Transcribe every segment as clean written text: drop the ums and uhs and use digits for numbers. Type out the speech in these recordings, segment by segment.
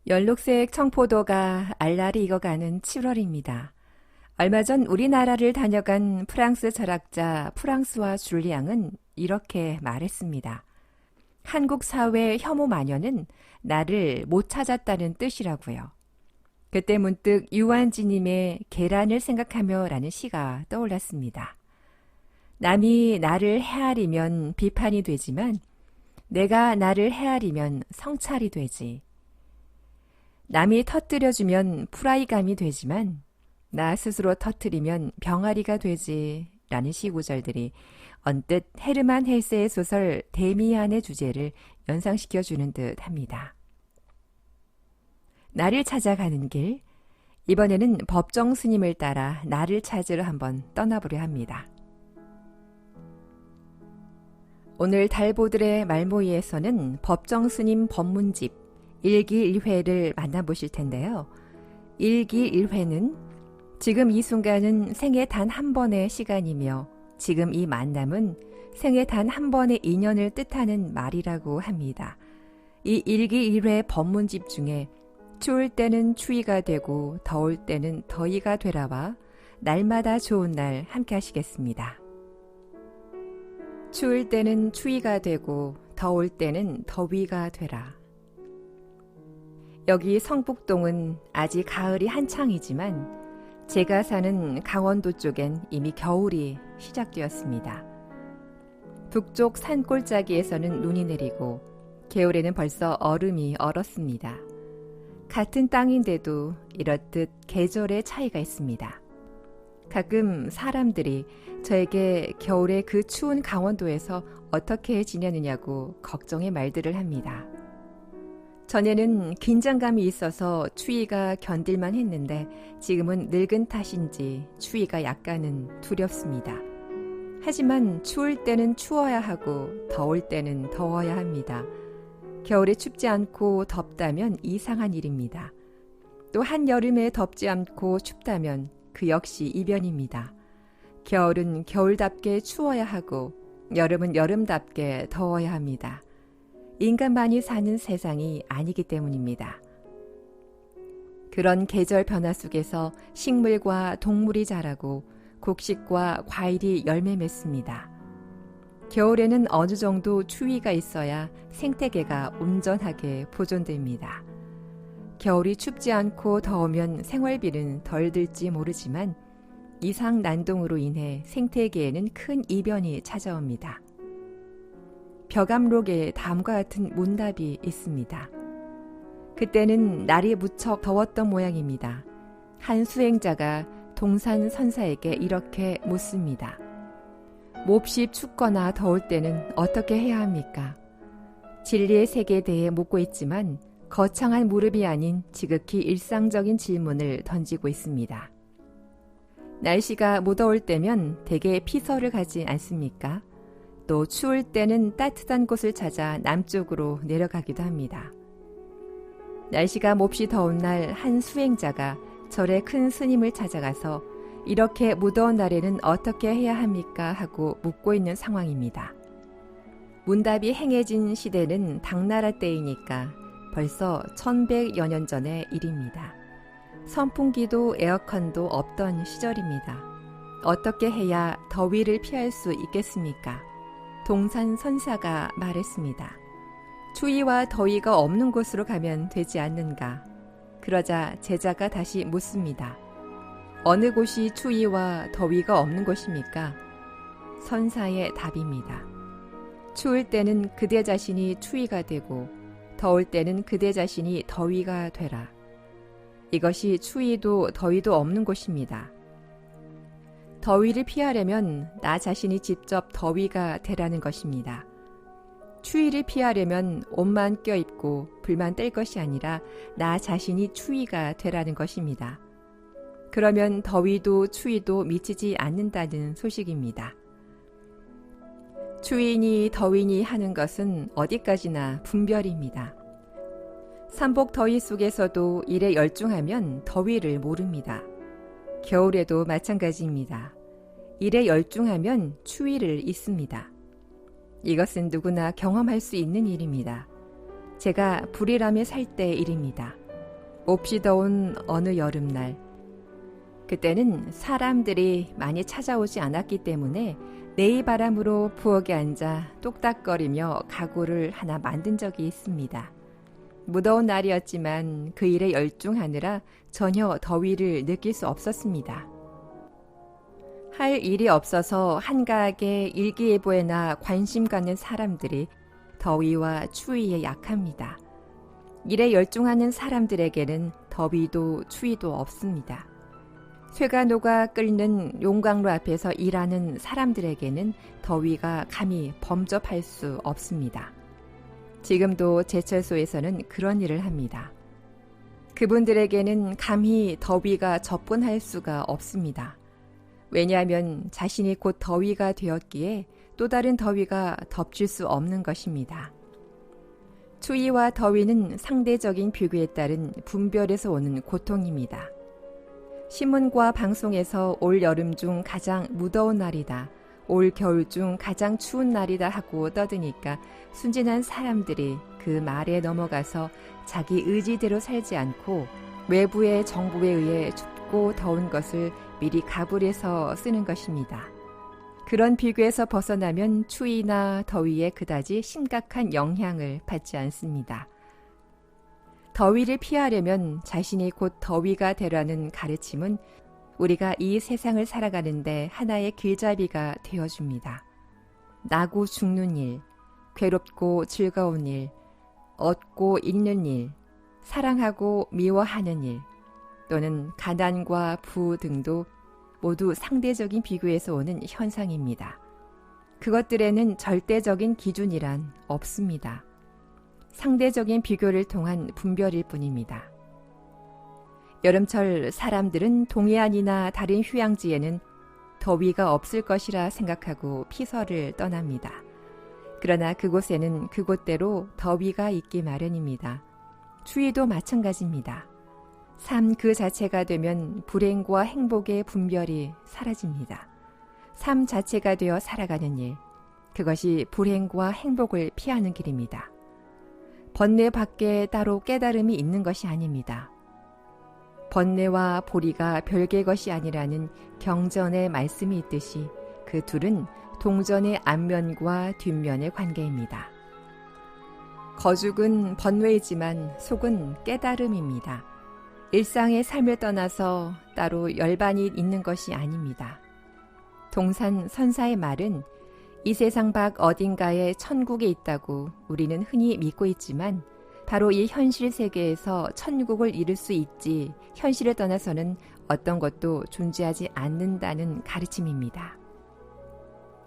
연록색 청포도가 알알이 익어가는 7월입니다. 얼마 전 우리나라를 다녀간 프랑스 철학자 프랑스와 줄리앙은 이렇게 말했습니다. 한국 사회 혐오 마녀는 나를 못 찾았다는 뜻이라고요. 그때 문득 유한지님의 계란을 생각하며 라는 시가 떠올랐습니다. 남이 나를 헤아리면 비판이 되지만 내가 나를 헤아리면 성찰이 되지. 남이 터뜨려주면 프라이감이 되지만 나 스스로 터뜨리면 병아리가 되지 라는 시구절들이 언뜻 헤르만 헬세의 소설 데미안의 주제를 연상시켜주는 듯 합니다. 나를 찾아가는 길, 이번에는 법정 스님을 따라 나를 찾으러 한번 떠나보려 합니다. 오늘 달보들의 말모이에서는 법정 스님 법문집 일기일회를 만나보실 텐데요. 일기일회는 지금 이 순간은 생애 단 한 번의 시간이며 지금 이 만남은 생애 단 한 번의 인연을 뜻하는 말이라고 합니다. 이 일기일회 법문집 중에 추울 때는 추위가 되고 더울 때는 더위가 되라와 날마다 좋은 날 함께 하시겠습니다. 추울 때는 추위가 되고 더울 때는 더위가 되라. 여기 성북동은 아직 가을이 한창이지만 제가 사는 강원도 쪽엔 이미 겨울이 시작되었습니다. 북쪽 산골짜기에서는 눈이 내리고 개울에는 벌써 얼음이 얼었습니다. 같은 땅인데도 이렇듯 계절의 차이가 있습니다. 가끔 사람들이 저에게 겨울에 그 추운 강원도에서 어떻게 지내느냐고 걱정의 말들을 합니다. 전에는 긴장감이 있어서 추위가 견딜만 했는데 지금은 늙은 탓인지 추위가 약간은 두렵습니다. 하지만 추울 때는 추워야 하고 더울 때는 더워야 합니다. 겨울에 춥지 않고 덥다면 이상한 일입니다. 또 한여름에 덥지 않고 춥다면 그 역시 이변입니다. 겨울은 겨울답게 추워야 하고 여름은 여름답게 더워야 합니다. 인간만이 사는 세상이 아니기 때문입니다. 그런 계절 변화 속에서 식물과 동물이 자라고 곡식과 과일이 열매 맺습니다. 겨울에는 어느 정도 추위가 있어야 생태계가 온전하게 보존됩니다. 겨울이 춥지 않고 더우면 생활비는 덜 들지 모르지만 이상 난동으로 인해 생태계에는 큰 이변이 찾아옵니다. 벽암록에 다음과 같은 문답이 있습니다. 그때는 날이 무척 더웠던 모양입니다. 한 수행자가 동산 선사에게 이렇게 묻습니다. 몹시 춥거나 더울 때는 어떻게 해야 합니까? 진리의 세계에 대해 묻고 있지만 거창한 무릎이 아닌 지극히 일상적인 질문을 던지고 있습니다. 날씨가 무더울 때면 대개 피서를 가지 않습니까? 또 추울 때는 따뜻한 곳을 찾아 남쪽으로 내려가기도 합니다. 날씨가 몹시 더운 날 한 수행자가 절에 큰 스님을 찾아가서 이렇게 무더운 날에는 어떻게 해야 합니까? 하고 묻고 있는 상황입니다. 문답이 행해진 시대는 당나라 때이니까 벌써 1100여 년 전의 일입니다. 선풍기도 에어컨도 없던 시절입니다. 어떻게 해야 더위를 피할 수 있겠습니까? 동산 선사가 말했습니다. 추위와 더위가 없는 곳으로 가면 되지 않는가? 그러자 제자가 다시 묻습니다. 어느 곳이 추위와 더위가 없는 곳입니까? 선사의 답입니다. 추울 때는 그대 자신이 추위가 되고 더울 때는 그대 자신이 더위가 되라. 이것이 추위도 더위도 없는 곳입니다. 더위를 피하려면 나 자신이 직접 더위가 되라는 것입니다. 추위를 피하려면 옷만 껴입고 불만 뗄 것이 아니라 나 자신이 추위가 되라는 것입니다. 그러면 더위도 추위도 미치지 않는다는 소식입니다. 추위니 더위니 하는 것은 어디까지나 분별입니다. 삼복 더위 속에서도 일에 열중하면 더위를 모릅니다. 겨울에도 마찬가지입니다. 일에 열중하면 추위를 잊습니다. 이것은 누구나 경험할 수 있는 일입니다. 제가 불이람에 살 때의 일입니다. 몹시 더운 어느 여름날, 그때는 사람들이 많이 찾아오지 않았기 때문에 내이바람으로 부엌에 앉아 똑딱거리며 가구를 하나 만든 적이 있습니다. 무더운 날이었지만 그 일에 열중하느라 전혀 더위를 느낄 수 없었습니다. 할 일이 없어서 한가하게 일기예보에나 관심 갖는 사람들이 더위와 추위에 약합니다. 일에 열중하는 사람들에게는 더위도 추위도 없습니다. 쇠가 녹아 끓는 용광로 앞에서 일하는 사람들에게는 더위가 감히 범접할 수 없습니다. 지금도 제철소에서는 그런 일을 합니다. 그분들에게는 감히 더위가 접근할 수가 없습니다. 왜냐하면 자신이 곧 더위가 되었기에 또 다른 더위가 덮칠 수 없는 것입니다. 추위와 더위는 상대적인 비교에 따른 분별에서 오는 고통입니다. 신문과 방송에서 올 여름 중 가장 무더운 날이다, 올 겨울 중 가장 추운 날이다 하고 떠드니까 순진한 사람들이 그 말에 넘어가서 자기 의지대로 살지 않고 외부의 정보에 의해 춥고 더운 것을 미리 가불해서 쓰는 것입니다. 그런 비교에서 벗어나면 추위나 더위에 그다지 심각한 영향을 받지 않습니다. 더위를 피하려면 자신이 곧 더위가 되라는 가르침은 우리가 이 세상을 살아가는데 하나의 길잡이가 되어줍니다. 나고 죽는 일, 괴롭고 즐거운 일, 얻고 잃는 일, 사랑하고 미워하는 일, 또는 가난과 부 등도 모두 상대적인 비교에서 오는 현상입니다. 그것들에는 절대적인 기준이란 없습니다. 상대적인 비교를 통한 분별일 뿐입니다. 여름철 사람들은 동해안이나 다른 휴양지에는 더위가 없을 것이라 생각하고 피서를 떠납니다. 그러나 그곳에는 그곳대로 더위가 있기 마련입니다. 추위도 마찬가지입니다. 삶 그 자체가 되면 불행과 행복의 분별이 사라집니다. 삶 자체가 되어 살아가는 일, 그것이 불행과 행복을 피하는 길입니다. 번뇌 밖에 따로 깨달음이 있는 것이 아닙니다. 번뇌와 보리가 별개의 것이 아니라는 경전의 말씀이 있듯이 그 둘은 동전의 앞면과 뒷면의 관계입니다. 거죽은 번뇌이지만 속은 깨달음입니다. 일상의 삶을 떠나서 따로 열반이 있는 것이 아닙니다. 동산 선사의 말은 이 세상 밖 어딘가에 천국에 있다고 우리는 흔히 믿고 있지만 바로 이 현실 세계에서 천국을 이룰 수 있지 현실을 떠나서는 어떤 것도 존재하지 않는다는 가르침입니다.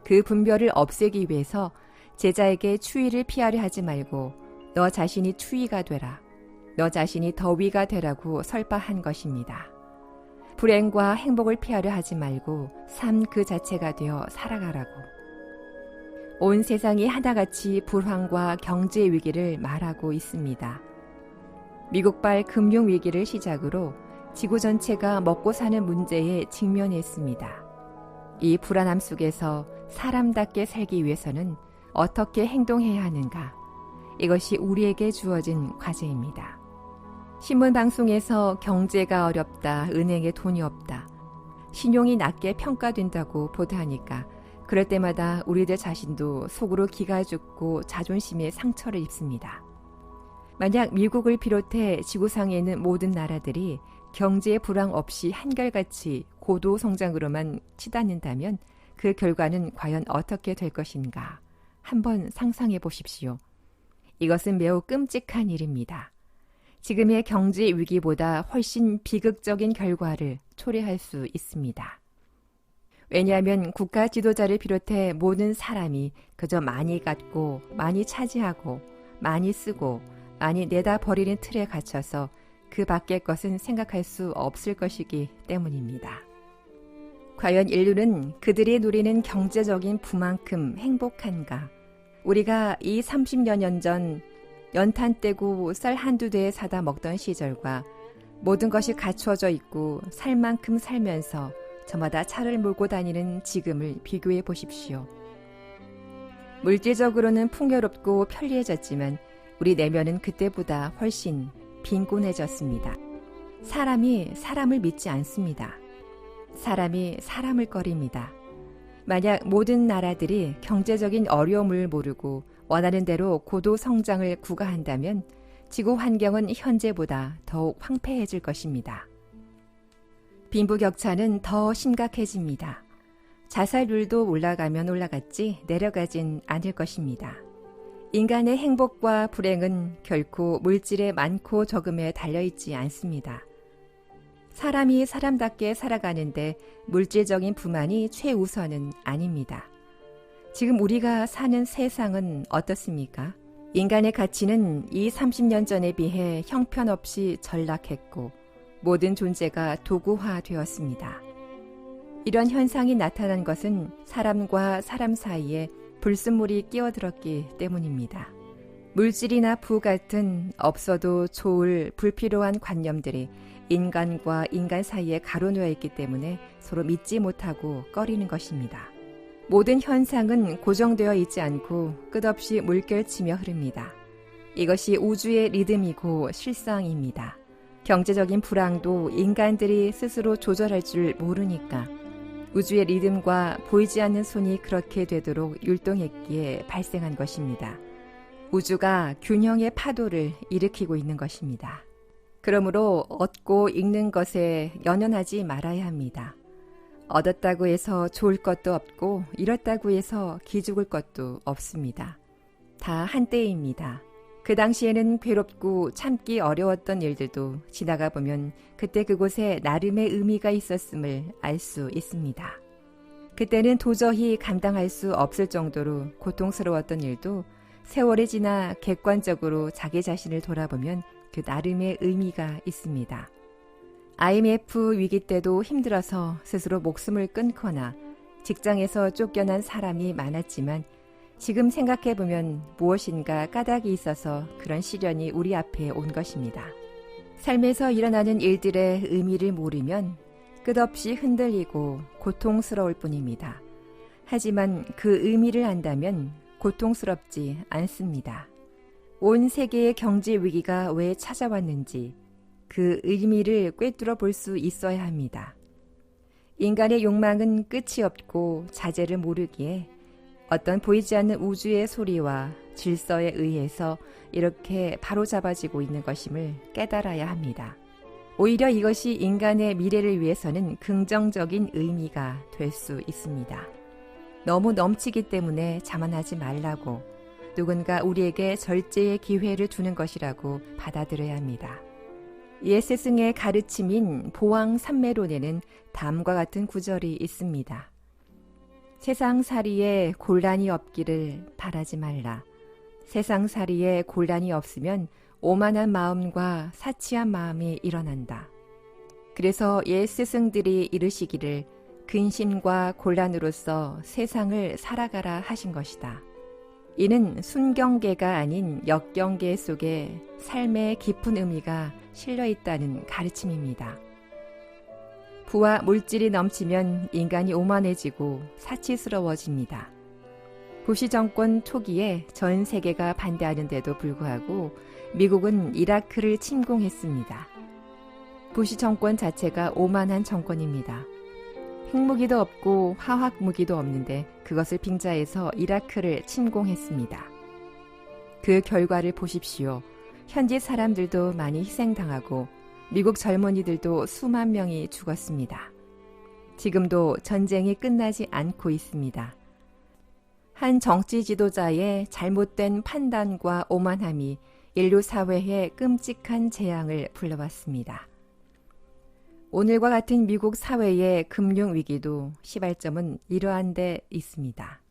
그 분별을 없애기 위해서 제자에게 추위를 피하려 하지 말고 너 자신이 추위가 되라, 너 자신이 더위가 되라고 설파한 것입니다. 불행과 행복을 피하려 하지 말고 삶 그 자체가 되어 살아가라고. 온 세상이 하나같이 불황과 경제 위기를 말하고 있습니다. 미국발 금융 위기를 시작으로 지구 전체가 먹고 사는 문제에 직면했습니다. 이 불안함 속에서 사람답게 살기 위해서는 어떻게 행동해야 하는가? 이것이 우리에게 주어진 과제입니다. 신문 방송에서 경제가 어렵다, 은행에 돈이 없다, 신용이 낮게 평가된다고 보도하니까 그럴 때마다 우리들 자신도 속으로 기가 죽고 자존심에 상처를 입습니다. 만약 미국을 비롯해 지구상에 있는 모든 나라들이 경제의 불황 없이 한결같이 고도 성장으로만 치닫는다면 그 결과는 과연 어떻게 될 것인가? 한번 상상해 보십시오. 이것은 매우 끔찍한 일입니다. 지금의 경제 위기보다 훨씬 비극적인 결과를 초래할 수 있습니다. 왜냐하면 국가 지도자를 비롯해 모든 사람이 그저 많이 갖고 많이 차지하고 많이 쓰고 많이 내다 버리는 틀에 갇혀서 그 밖의 것은 생각할 수 없을 것이기 때문입니다. 과연 인류는 그들이 누리는 경제적인 부만큼 행복한가? 우리가 이 30여 년 전 연탄 떼고 쌀 한두 대 사다 먹던 시절과 모든 것이 갖추어져 있고 살 만큼 살면서 저마다 차를 몰고 다니는 지금을 비교해 보십시오. 물질적으로는 풍요롭고 편리해졌지만 우리 내면은 그때보다 훨씬 빈곤해졌습니다. 사람이 사람을 믿지 않습니다. 사람이 사람을 꺼립니다. 만약 모든 나라들이 경제적인 어려움을 모르고 원하는 대로 고도 성장을 구가한다면 지구 환경은 현재보다 더욱 황폐해질 것입니다. 빈부격차는 더 심각해집니다. 자살률도 올라가면 올라갔지 내려가진 않을 것입니다. 인간의 행복과 불행은 결코 물질의 많고 적음에 달려있지 않습니다. 사람이 사람답게 살아가는데 물질적인 부만이 최우선은 아닙니다. 지금 우리가 사는 세상은 어떻습니까? 인간의 가치는 30년 전에 비해 형편없이 전락했고 모든 존재가 도구화되었습니다. 이런 현상이 나타난 것은 사람과 사람 사이에 불순물이 끼어들었기 때문입니다. 물질이나 부 같은 없어도 좋을 불필요한 관념들이 인간과 인간 사이에 가로놓여 있기 때문에 서로 믿지 못하고 꺼리는 것입니다. 모든 현상은 고정되어 있지 않고 끝없이 물결치며 흐릅니다. 이것이 우주의 리듬이고 실상입니다. 경제적인 불황도 인간들이 스스로 조절할 줄 모르니까 우주의 리듬과 보이지 않는 손이 그렇게 되도록 율동했기에 발생한 것입니다. 우주가 균형의 파도를 일으키고 있는 것입니다. 그러므로 얻고 잃는 것에 연연하지 말아야 합니다. 얻었다고 해서 좋을 것도 없고 잃었다고 해서 기죽을 것도 없습니다. 다 한때입니다. 그 당시에는 괴롭고 참기 어려웠던 일들도 지나가 보면 그때 그곳에 나름의 의미가 있었음을 알 수 있습니다. 그때는 도저히 감당할 수 없을 정도로 고통스러웠던 일도 세월이 지나 객관적으로 자기 자신을 돌아보면 그 나름의 의미가 있습니다. IMF 위기 때도 힘들어서 스스로 목숨을 끊거나 직장에서 쫓겨난 사람이 많았지만 지금 생각해보면 무엇인가 까닭이 있어서 그런 시련이 우리 앞에 온 것입니다. 삶에서 일어나는 일들의 의미를 모르면 끝없이 흔들리고 고통스러울 뿐입니다. 하지만 그 의미를 안다면 고통스럽지 않습니다. 온 세계의 경제 위기가 왜 찾아왔는지 그 의미를 꿰뚫어 볼 수 있어야 합니다. 인간의 욕망은 끝이 없고 자제를 모르기에 어떤 보이지 않는 우주의 소리와 질서에 의해서 이렇게 바로잡아지고 있는 것임을 깨달아야 합니다. 오히려 이것이 인간의 미래를 위해서는 긍정적인 의미가 될 수 있습니다. 너무 넘치기 때문에 자만하지 말라고 누군가 우리에게 절제의 기회를 주는 것이라고 받아들여야 합니다. 예스 스승의 가르침인 보왕산매론에는 다음과 같은 구절이 있습니다. 세상살이에 곤란이 없기를 바라지 말라. 세상살이에 곤란이 없으면 오만한 마음과 사치한 마음이 일어난다. 그래서 옛 스승들이 이르시기를 근심과 곤란으로서 세상을 살아가라 하신 것이다. 이는 순경계가 아닌 역경계 속에 삶의 깊은 의미가 실려 있다는 가르침입니다. 부와 물질이 넘치면 인간이 오만해지고 사치스러워집니다. 부시 정권 초기에 전 세계가 반대하는데도 불구하고 미국은 이라크를 침공했습니다. 부시 정권 자체가 오만한 정권입니다. 핵무기도 없고 화학무기도 없는데 그것을 빙자해서 이라크를 침공했습니다. 그 결과를 보십시오. 현지 사람들도 많이 희생당하고 미국 젊은이들도 수만 명이 죽었습니다. 지금도 전쟁이 끝나지 않고 있습니다. 한 정치 지도자의 잘못된 판단과 오만함이 인류 사회에 끔찍한 재앙을 불러왔습니다. 오늘과 같은 미국 사회의 금융위기도 시발점은 이러한 데 있습니다.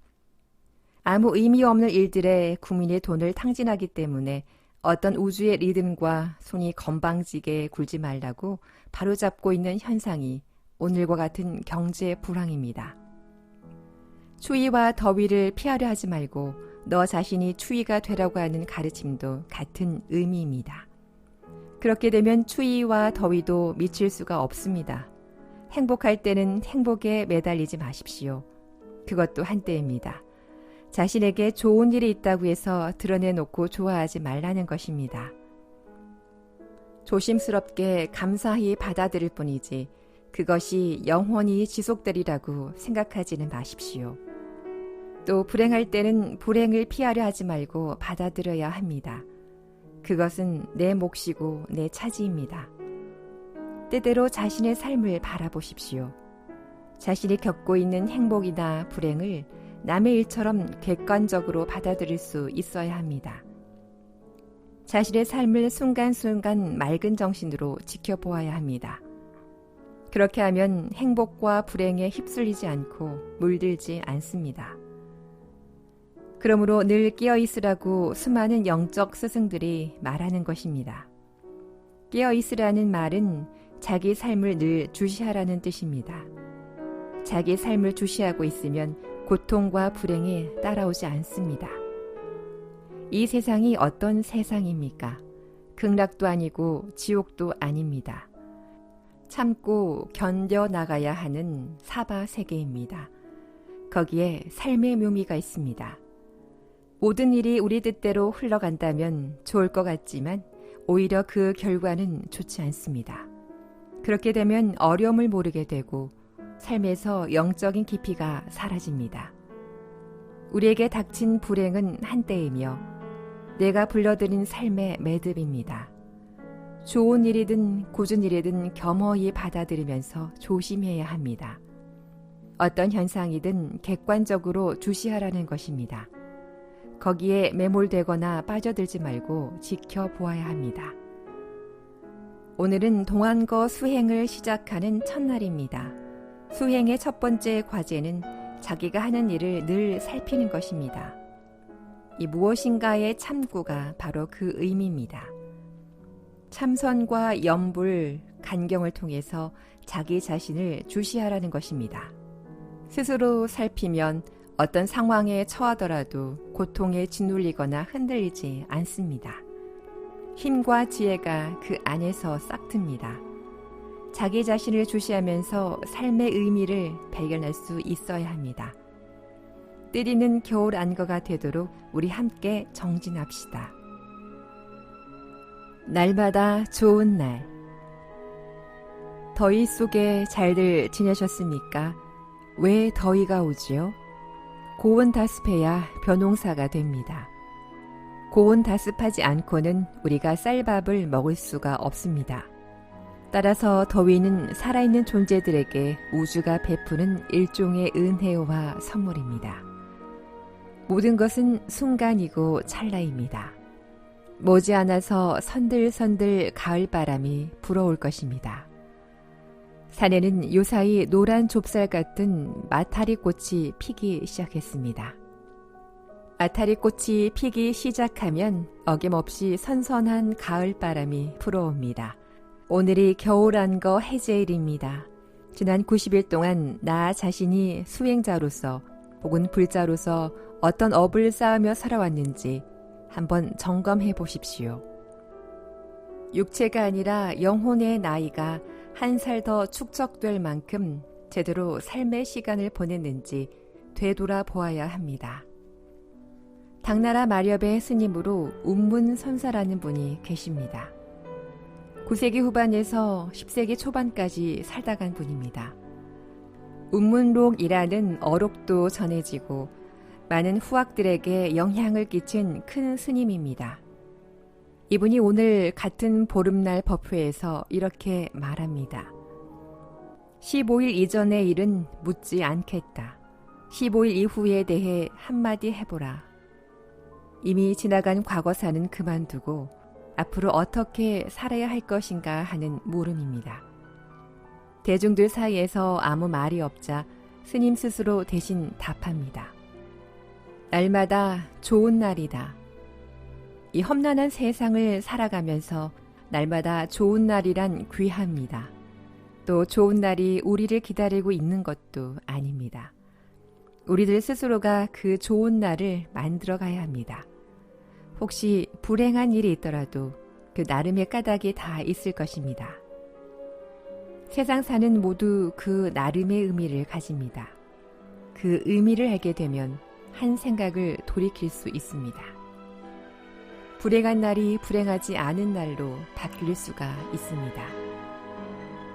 아무 의미 없는 일들에 국민의 돈을 탕진하기 때문에 어떤 우주의 리듬과 손이 건방지게 굴지 말라고 바로잡고 있는 현상이 오늘과 같은 경제 불황입니다. 추위와 더위를 피하려 하지 말고 너 자신이 추위가 되라고 하는 가르침도 같은 의미입니다. 그렇게 되면 추위와 더위도 미칠 수가 없습니다. 행복할 때는 행복에 매달리지 마십시오. 그것도 한때입니다. 자신에게 좋은 일이 있다고 해서 드러내놓고 좋아하지 말라는 것입니다. 조심스럽게 감사히 받아들일 뿐이지 그것이 영원히 지속되리라고 생각하지는 마십시오. 또 불행할 때는 불행을 피하려 하지 말고 받아들여야 합니다. 그것은 내 몫이고 내 차지입니다. 때때로 자신의 삶을 바라보십시오. 자신이 겪고 있는 행복이나 불행을 남의 일처럼 객관적으로 받아들일 수 있어야 합니다. 자신의 삶을 순간순간 맑은 정신으로 지켜보아야 합니다. 그렇게 하면 행복과 불행에 휩쓸리지 않고 물들지 않습니다. 그러므로 늘 깨어있으라고 수많은 영적 스승들이 말하는 것입니다. 깨어있으라는 말은 자기 삶을 늘 주시하라는 뜻입니다. 자기 삶을 주시하고 있으면 고통과 불행이 따라오지 않습니다. 이 세상이 어떤 세상입니까? 극락도 아니고 지옥도 아닙니다. 참고 견뎌나가야 하는 사바 세계입니다. 거기에 삶의 묘미가 있습니다. 모든 일이 우리 뜻대로 흘러간다면 좋을 것 같지만 오히려 그 결과는 좋지 않습니다. 그렇게 되면 어려움을 모르게 되고 삶에서 영적인 깊이가 사라집니다. 우리에게 닥친 불행은 한때이며 내가 불러들인 삶의 매듭입니다. 좋은 일이든 고준 일이든 겸허히 받아들이면서 조심해야 합니다. 어떤 현상이든 객관적으로 주시하라는 것입니다. 거기에 매몰되거나 빠져들지 말고 지켜보아야 합니다. 오늘은 동안거 수행을 시작하는 첫날입니다. 수행의 첫 번째 과제는 자기가 하는 일을 늘 살피는 것입니다. 이 무엇인가의 참고가 바로 그 의미입니다. 참선과 염불, 간경을 통해서 자기 자신을 주시하라는 것입니다. 스스로 살피면 어떤 상황에 처하더라도 고통에 짓눌리거나 흔들리지 않습니다. 힘과 지혜가 그 안에서 싹틉니다. 자기 자신을 주시하면서 삶의 의미를 발견할 수 있어야 합니다. 때리는 겨울 안거가 되도록 우리 함께 정진합시다. 날마다 좋은 날. 더위 속에 잘들 지내셨습니까? 왜 더위가 오지요? 고온다습해야 벼농사가 됩니다. 고온다습하지 않고는 우리가 쌀밥을 먹을 수가 없습니다. 따라서 더위는 살아있는 존재들에게 우주가 베푸는 일종의 은혜와 선물입니다. 모든 것은 순간이고 찰나입니다. 머지않아서 선들선들 가을바람이 불어올 것입니다. 산에는 요사이 노란 좁쌀 같은 마타리꽃이 피기 시작했습니다. 마타리꽃이 피기 시작하면 어김없이 선선한 가을바람이 불어옵니다. 오늘이 겨울안거 해제일입니다. 지난 90일 동안 나 자신이 수행자로서 혹은 불자로서 어떤 업을 쌓으며 살아왔는지 한번 점검해 보십시오. 육체가 아니라 영혼의 나이가 한 살 더 축적될 만큼 제대로 삶의 시간을 보냈는지 되돌아보아야 합니다. 당나라 마렵의 스님으로 운문선사라는 분이 계십니다. 9세기 후반에서 10세기 초반까지 살다 간 분입니다. 운문록이라는 어록도 전해지고 많은 후학들에게 영향을 끼친 큰 스님입니다. 이분이 오늘 같은 보름날 법회에서 이렇게 말합니다. 15일 이전의 일은 묻지 않겠다. 15일 이후에 대해 한마디 해보라. 이미 지나간 과거사는 그만두고 앞으로 어떻게 살아야 할 것인가 하는 물음입니다. 대중들 사이에서 아무 말이 없자 스님 스스로 대신 답합니다. 날마다 좋은 날이다. 이 험난한 세상을 살아가면서 날마다 좋은 날이란 귀합니다. 또 좋은 날이 우리를 기다리고 있는 것도 아닙니다. 우리들 스스로가 그 좋은 날을 만들어 가야 합니다. 혹시 불행한 일이 있더라도 그 나름의 까닭이 다 있을 것입니다. 세상사는 모두 그 나름의 의미를 가집니다. 그 의미를 알게 되면 한 생각을 돌이킬 수 있습니다. 불행한 날이 불행하지 않은 날로 바뀔 수가 있습니다.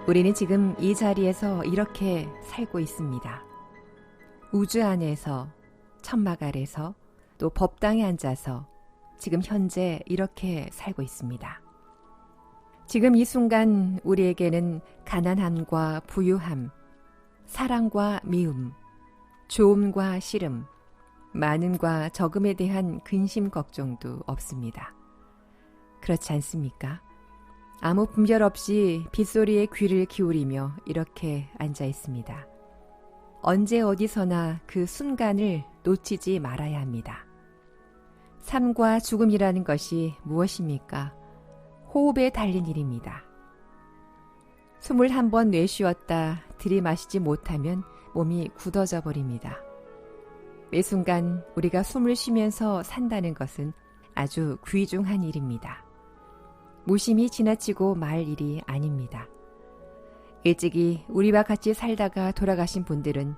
우리는 지금 이 자리에서 이렇게 살고 있습니다. 우주 안에서, 천막 아래서, 또 법당에 앉아서 지금 현재 이렇게 살고 있습니다. 지금 이 순간 우리에게는 가난함과 부유함, 사랑과 미움, 좋음과 싫음, 많음과 적음에 대한 근심 걱정도 없습니다. 그렇지 않습니까? 아무 분별 없이 빗소리에 귀를 기울이며 이렇게 앉아 있습니다. 언제 어디서나 그 순간을 놓치지 말아야 합니다. 삶과 죽음이라는 것이 무엇입니까? 호흡에 달린 일입니다. 숨을 한번 내쉬었다 들이마시지 못하면 몸이 굳어져 버립니다. 매 순간 우리가 숨을 쉬면서 산다는 것은 아주 귀중한 일입니다. 무심히 지나치고 말 일이 아닙니다. 일찍이 우리와 같이 살다가 돌아가신 분들은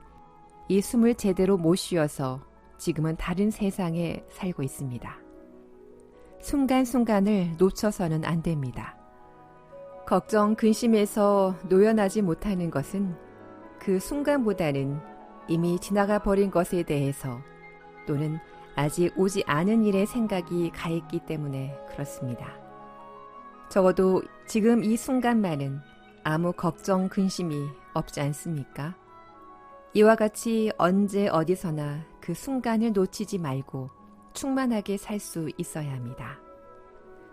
이 숨을 제대로 못 쉬어서 지금은 다른 세상에 살고 있습니다. 순간순간을 놓쳐서는 안 됩니다. 걱정, 근심에서 놓여나지 못하는 것은 그 순간보다는 이미 지나가 버린 것에 대해서 또는 아직 오지 않은 일의 생각이 가 있기 때문에 그렇습니다. 적어도 지금 이 순간만은 아무 걱정, 근심이 없지 않습니까? 이와 같이 언제 어디서나 그 순간을 놓치지 말고 충만하게 살 수 있어야 합니다.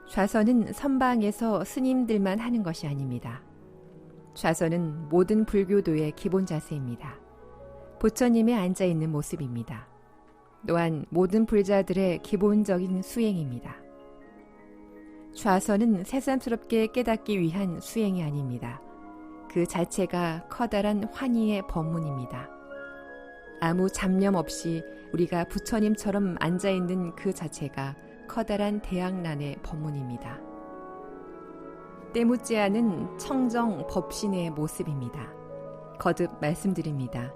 좌선은 선방에서 스님들만 하는 것이 아닙니다. 좌선은 모든 불교도의 기본 자세입니다. 부처님이 앉아있는 모습입니다. 또한 모든 불자들의 기본적인 수행입니다. 좌선은 새삼스럽게 깨닫기 위한 수행이 아닙니다. 그 자체가 커다란 환희의 법문입니다. 아무 잡념 없이 우리가 부처님처럼 앉아있는 그 자체가 커다란 대학난의 법문입니다. 때묻지 않은 청정 법신의 모습입니다. 거듭 말씀드립니다.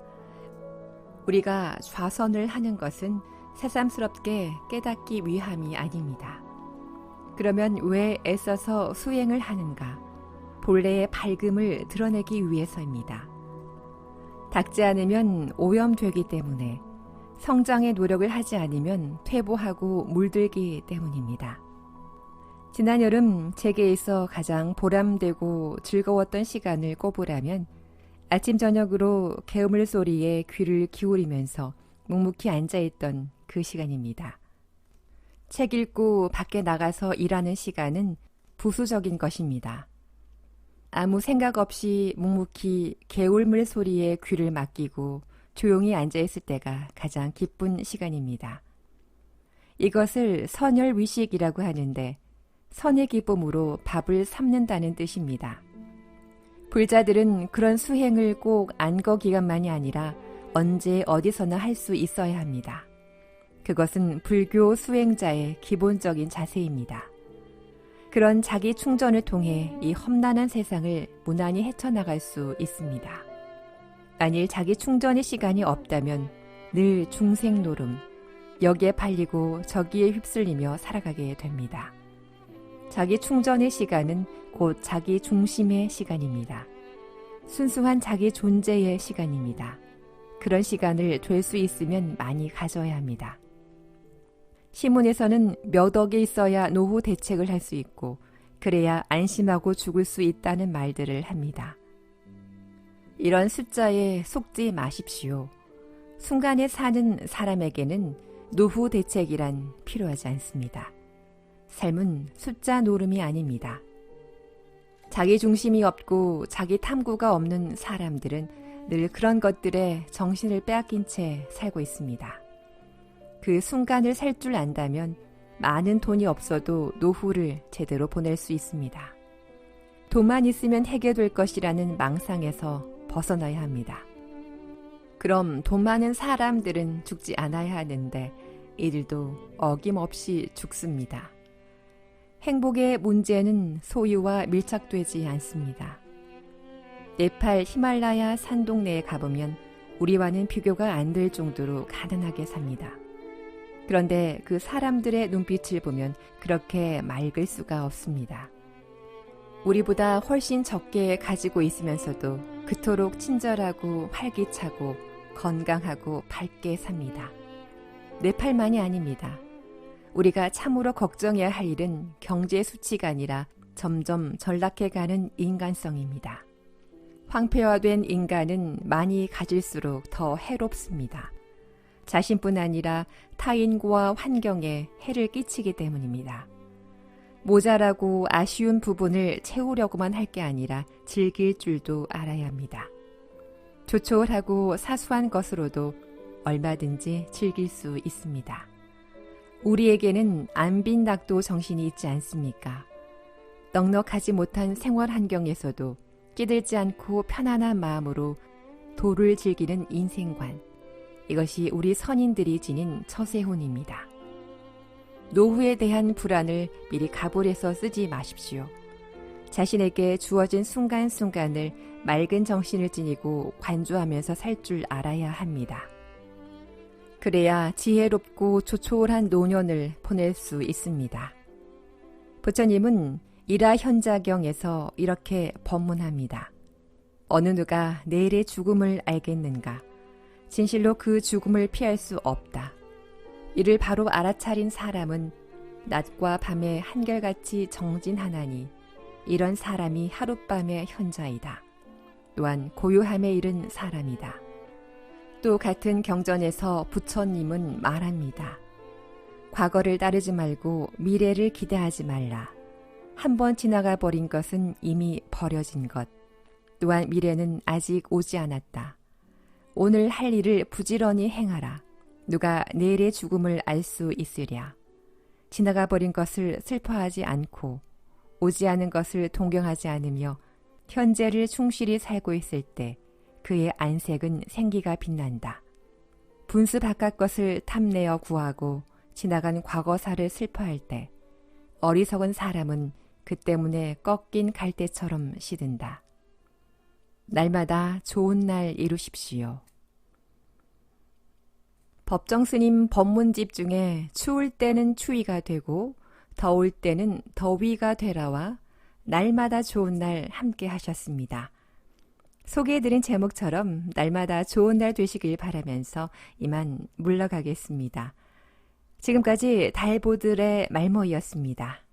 우리가 좌선을 하는 것은 새삼스럽게 깨닫기 위함이 아닙니다. 그러면 왜 애써서 수행을 하는가? 본래의 밝음을 드러내기 위해서입니다. 닦지 않으면 오염되기 때문에, 성장의 노력을 하지 않으면 퇴보하고 물들기 때문입니다. 지난 여름 제게 있어 가장 보람되고 즐거웠던 시간을 꼽으라면 아침 저녁으로 개우물 소리에 귀를 기울이면서 묵묵히 앉아있던 그 시간입니다. 책 읽고 밖에 나가서 일하는 시간은 부수적인 것입니다. 아무 생각 없이 묵묵히 개울물 소리에 귀를 맡기고 조용히 앉아있을 때가 가장 기쁜 시간입니다. 이것을 선열위식이라고 하는데 선의 기쁨으로 밥을 삼는다는 뜻입니다. 불자들은 그런 수행을 꼭 안거 기간만이 아니라 언제 어디서나 할 수 있어야 합니다. 그것은 불교 수행자의 기본적인 자세입니다. 그런 자기 충전을 통해 이 험난한 세상을 무난히 헤쳐나갈 수 있습니다. 만일 자기 충전의 시간이 없다면 늘 중생노름, 여기에 팔리고 저기에 휩쓸리며 살아가게 됩니다. 자기 충전의 시간은 곧 자기 중심의 시간입니다. 순수한 자기 존재의 시간입니다. 그런 시간을 될 수 있으면 많이 가져야 합니다. 시문에서는 몇 억에 있어야 노후 대책을 할 수 있고 그래야 안심하고 죽을 수 있다는 말들을 합니다. 이런 숫자에 속지 마십시오. 순간에 사는 사람에게는 노후 대책이란 필요하지 않습니다. 삶은 숫자 노름이 아닙니다. 자기 중심이 없고 자기 탐구가 없는 사람들은 늘 그런 것들에 정신을 빼앗긴 채 살고 있습니다. 그 순간을 살 줄 안다면 많은 돈이 없어도 노후를 제대로 보낼 수 있습니다. 돈만 있으면 해결될 것이라는 망상에서 벗어나야 합니다. 그럼 돈 많은 사람들은 죽지 않아야 하는데 이들도 어김없이 죽습니다. 행복의 문제는 소유와 밀착되지 않습니다. 네팔 히말라야 산동네에 가보면 우리와는 비교가 안 될 정도로 가난하게 삽니다. 그런데 그 사람들의 눈빛을 보면 그렇게 맑을 수가 없습니다. 우리보다 훨씬 적게 가지고 있으면서도 그토록 친절하고 활기차고 건강하고 밝게 삽니다. 내 팔만이 아닙니다. 우리가 참으로 걱정해야 할 일은 경제 수치가 아니라 점점 전락해가는 인간성입니다. 황폐화된 인간은 많이 가질수록 더 해롭습니다. 자신뿐 아니라 타인과 환경에 해를 끼치기 때문입니다. 모자라고 아쉬운 부분을 채우려고만 할 게 아니라 즐길 줄도 알아야 합니다. 조촐하고 사소한 것으로도 얼마든지 즐길 수 있습니다. 우리에게는 안빈 낙도 정신이 있지 않습니까? 넉넉하지 못한 생활 환경에서도 끼들지 않고 편안한 마음으로 도를 즐기는 인생관. 이것이 우리 선인들이 지닌 처세훈입니다. 노후에 대한 불안을 미리 가불해서 쓰지 마십시오. 자신에게 주어진 순간순간을 맑은 정신을 지니고 관조하면서 살 줄 알아야 합니다. 그래야 지혜롭고 조촐한 노년을 보낼 수 있습니다. 부처님은 일화현자경에서 이렇게 법문합니다. 어느 누가 내일의 죽음을 알겠는가? 진실로 그 죽음을 피할 수 없다. 이를 바로 알아차린 사람은 낮과 밤에 한결같이 정진하나니 이런 사람이 하룻밤의 현자이다. 또한 고요함에 이른 사람이다. 또 같은 경전에서 부처님은 말합니다. 과거를 따르지 말고 미래를 기대하지 말라. 한번 지나가 버린 것은 이미 버려진 것. 또한 미래는 아직 오지 않았다. 오늘 할 일을 부지런히 행하라. 누가 내일의 죽음을 알 수 있으랴. 지나가 버린 것을 슬퍼하지 않고 오지 않은 것을 동경하지 않으며 현재를 충실히 살고 있을 때 그의 안색은 생기가 빛난다. 분수 바깥 것을 탐내어 구하고 지나간 과거사를 슬퍼할 때 어리석은 사람은 그 때문에 꺾인 갈대처럼 시든다. 날마다 좋은 날 이루십시오. 법정스님 법문집 중에 추울 때는 추위가 되고 더울 때는 더위가 되라와 날마다 좋은 날 함께 하셨습니다. 소개해드린 제목처럼 날마다 좋은 날 되시길 바라면서 이만 물러가겠습니다. 지금까지 달보들의 말모이였습니다.